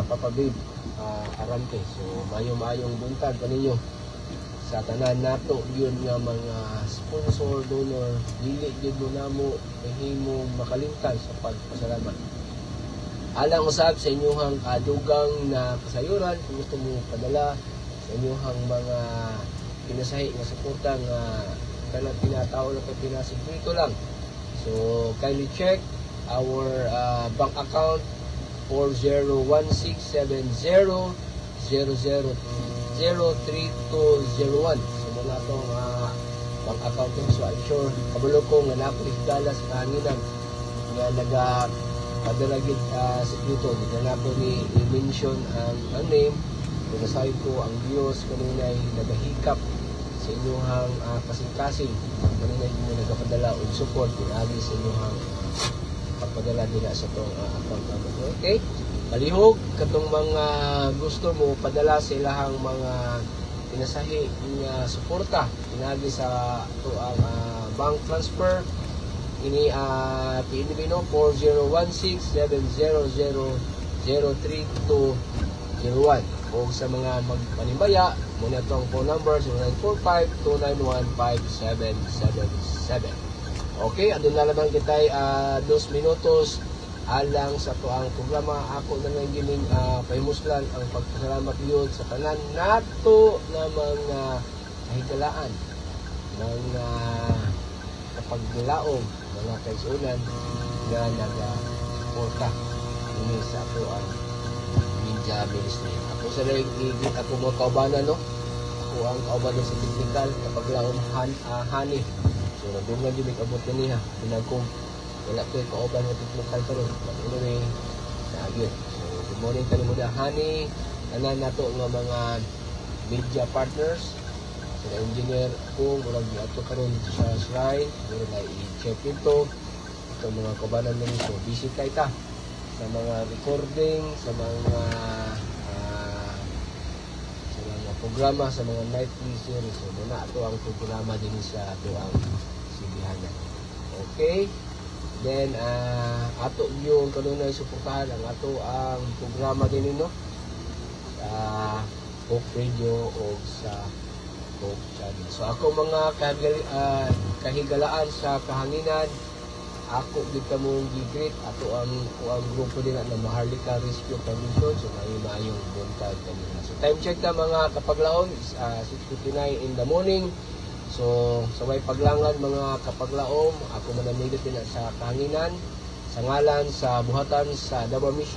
Papa Babe Arante. So mayong buntag kaninyo sa tanan nato yun nga mga sponsor, donor, dili gyud mo namo mahimo makalimtan sa pagpasalamat. Alang usab sa inyong kadugang na kasayuran, kung gusto mo padala sa inyong mga pinasahi nga suporta nga kanang tinatawag na pinasigmito lang. So kindly check our bank account 401670003201. So muna itong bank account ng so I'm sure kabalo ko nga napoy dalas kanginan nga nagapadalagid sa dito. Hindi na po ni i-mention ang name. Pinasahin ko ang Diyos kanina ay nagahikap sa inyong kasing-kasing. Kanina yung nagapadala o support pinagi sa inyong pagpadala nila sa itong account number. Okay? Palihog, katong mga gusto mo padala sa ilahang mga pinasahi nga suporta pinagi sa ito ang bank transfer ini PNB no 401670003201 o sa mga magpanimbaya muna itong phone number 0945-291-5777. Okay, adun na lamang kitay 2 minutos alang sa to ang programa. Ako na lang gining pahimuslan ang pagpasalamat yun sa tanan nato na mga kahigalaan ng kapaglaom mga kaisunan na nag-suporta ini sa ato ang Ninja Ministry. Ako sa rin igit ako mo kaubanan no. Ako ang kaubanan sa technical kapaglaom hani. So nandungan yun may kabot niya pinagkong wala ko yung kauban ng technical pa rin. But anyway, naagyon. So good morning ka muna hani. Tanan nato nga mga media partners. So na engineer ako, murag ato karon sa shrine. Murag na i-check ito. Ito mga kaubanan nila. So busy kayo ta sa mga recording, sa mga programa, sa mga nightly series. So muna ito ang programa din sa ito ang sibihanan. Okay? Then ato yung kanunay suportahan ang ato ang programa din no sa Hope Radio o sa Hope Channel. So ako mga kahigalaan sa kahanginan, ako dito mong gigreet ato ang grupo din na Maharlika Rescue Foundation. So mayong buntag kanina. So time check na mga kapaglaon is 6:59 in the morning. So, sa may paglangan mga kapaglaom, ako manamigit din sa kahanginan, sa ngalan, sa buhatan, sa Davao Mission.